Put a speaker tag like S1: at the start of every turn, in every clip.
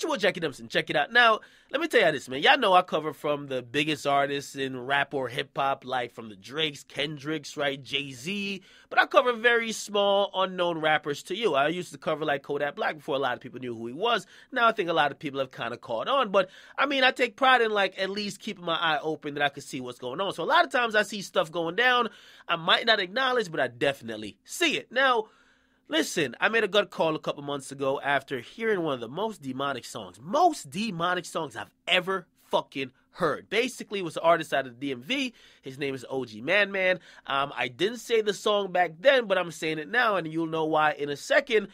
S1: Eventual Jackie Dempson, check it out. Now, let me tell you this, man. Y'all know I cover from the biggest artists in rap or hip-hop, like from the Drakes, Kendricks, right, Jay-Z. But I cover very small, unknown rappers to you. I used to cover like Kodak Black before a lot of people knew who he was. Now I think a lot of people have kind of caught on. But, I mean, I take pride in like at least keeping my eye open that I could see what's going on. So a lot of times I see stuff going down I might not acknowledge, but I definitely see it. Now, listen, I made a gut call a couple months ago after hearing one of the most demonic songs I've ever fucking heard. Basically, it was an artist out of the DMV. His name is OG ManMan. I didn't say the song back then, but I'm saying it now, and you'll know why in a second.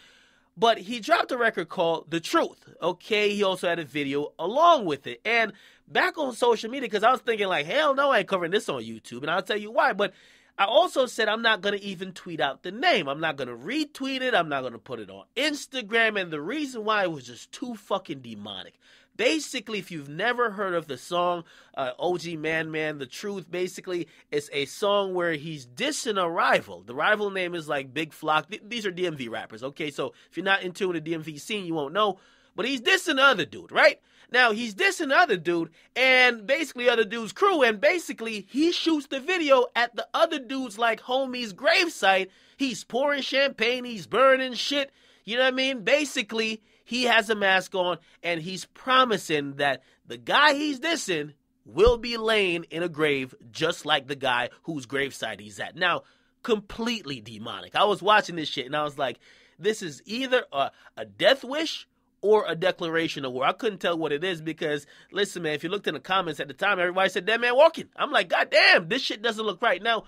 S1: But he dropped a record called The Truth, okay? He also had a video along with it. And back on social media, because I was thinking like, hell no, I ain't covering this on YouTube, and I'll tell you why. But I also said I'm not going to even tweet out the name. I'm not going to retweet it. I'm not going to put it on Instagram. And the reason why it was just too fucking demonic. Basically, if you've never heard of the song OG ManMan, The Truth, basically, it's a song where he's dissing a rival. The rival name is like Big Flock. These are DMV rappers, okay? So if you're not in tune with the DMV scene, you won't know. But he's dissing the other dude, right? Now, he's dissing the other dude and basically other dude's crew. And basically, he shoots the video at the other dude's, like, homie's gravesite. He's pouring champagne. He's burning shit. You know what I mean? Basically, he has a mask on and he's promising that the guy he's dissing will be laying in a grave just like the guy whose gravesite he's at. Now, completely demonic. I was watching this shit and I was like, this is either a death wish or a declaration of war. I couldn't tell what it is because, listen, man, if you looked in the comments at the time, everybody said, "That man walking." I'm like, God damn, this shit doesn't look right. Now,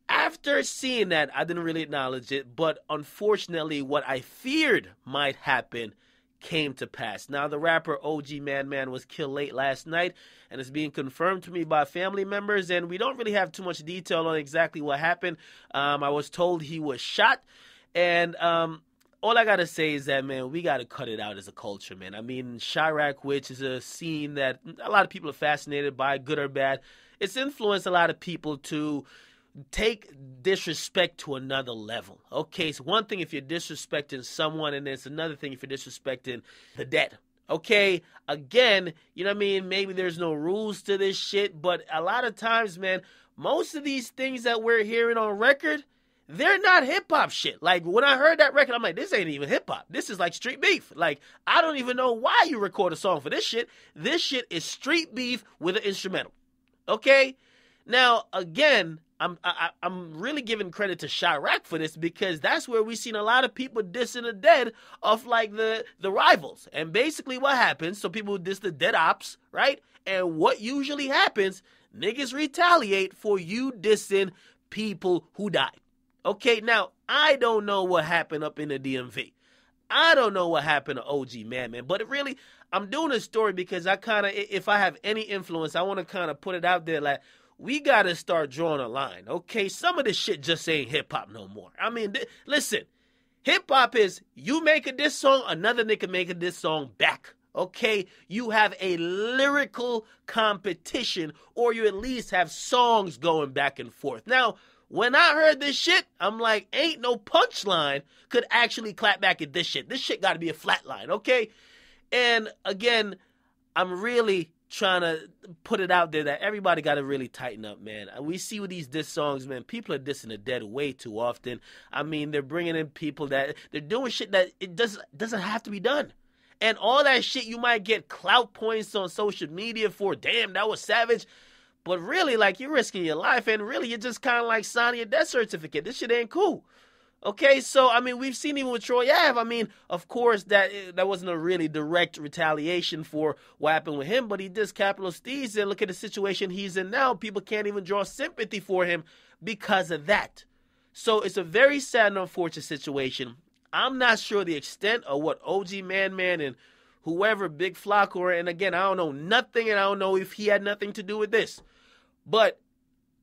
S1: after seeing that, I didn't really acknowledge it, but unfortunately, what I feared might happen came to pass. Now, the rapper OG ManMan was killed late last night, and it's being confirmed to me by family members, and we don't really have too much detail on exactly what happened. I was told he was shot, and all I gotta say is that, man, we gotta cut it out as a culture, man. I mean, Chirac, which is a scene that a lot of people are fascinated by, good or bad. It's influenced a lot of people to take disrespect to another level. Okay, it's one thing if you're disrespecting someone, and it's another thing if you're disrespecting the dead. Okay, again, you know what I mean? Maybe there's no rules to this shit, but a lot of times, man, most of these things that we're hearing on record, they're not hip-hop shit. Like, when I heard that record, I'm like, this ain't even hip-hop. This is like street beef. Like, I don't even know why you record a song for this shit. This shit is street beef with an instrumental. Okay? Now, again, I'm really giving credit to Chirac for this because that's where we've seen a lot of people dissing the dead of, like, the rivals. And basically what happens, so people diss the dead ops, right? And what usually happens, niggas retaliate for you dissing people who died. Okay, now, I don't know what happened up in the DMV. I don't know what happened to OG ManMan, but really, I'm doing this story because I kind of, if I have any influence, I want to kind of put it out there like, we got to start drawing a line, okay? Some of this shit just ain't hip-hop no more. I mean, listen, hip-hop is you make a diss song, another nigga make a diss song back, okay? You have a lyrical competition, or you at least have songs going back and forth. Now, when I heard this shit, I'm like, ain't no punchline could actually clap back at this shit. This shit got to be a flat line, okay? And again, I'm really trying to put it out there that everybody got to really tighten up, man. We see with these diss songs, man, people are dissing the dead way too often. I mean, they're bringing in people that they're doing shit that it doesn't have to be done. And all that shit you might get clout points on social media for, damn, that was savage. But really, like, you're risking your life, and really, you're just kind of like signing a death certificate. This shit ain't cool. Okay, so, I mean, we've seen even with Troy Ave. I mean, of course, that wasn't a really direct retaliation for what happened with him, but he dissed Capital Steez, and look at the situation he's in now. People can't even draw sympathy for him because of that. So it's a very sad and unfortunate situation. I'm not sure the extent of what OG ManMan and whoever, Big Flock, and again, I don't know nothing, and I don't know if he had nothing to do with this. But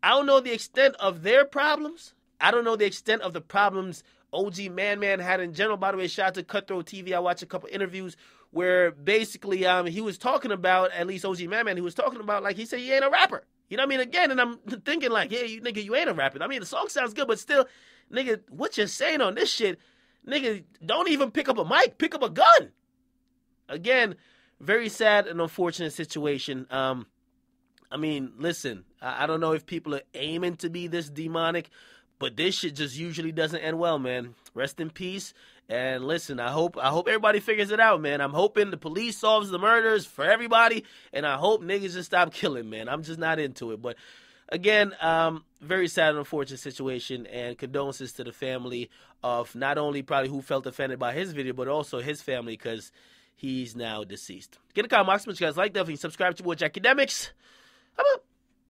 S1: I don't know the extent of their problems. I don't know the extent of the problems OG ManMan had in general. By the way, shout out to Cutthroat TV. I watched a couple interviews where basically he was talking about, at least OG ManMan, he was talking about, like, he said he ain't a rapper. You know what I mean? Again, and I'm thinking like, yeah, you nigga, you ain't a rapper. I mean, the song sounds good, but still, nigga, what you're saying on this shit, nigga, don't even pick up a mic, pick up a gun. again, very sad and unfortunate situation. I mean, listen, I don't know if people are aiming to be this demonic, but this shit just usually doesn't end well, man. Rest in peace. And listen, I hope everybody figures it out, man. I'm hoping the police solves the murders for everybody, and I hope niggas just stop killing, man. I'm just not into it. But again, very sad and unfortunate situation, and condolences to the family of not only probably who felt offended by his video, but also his family, because he's now deceased. Get a comment box, what you guys like. Definitely subscribe to Watch Academics. How about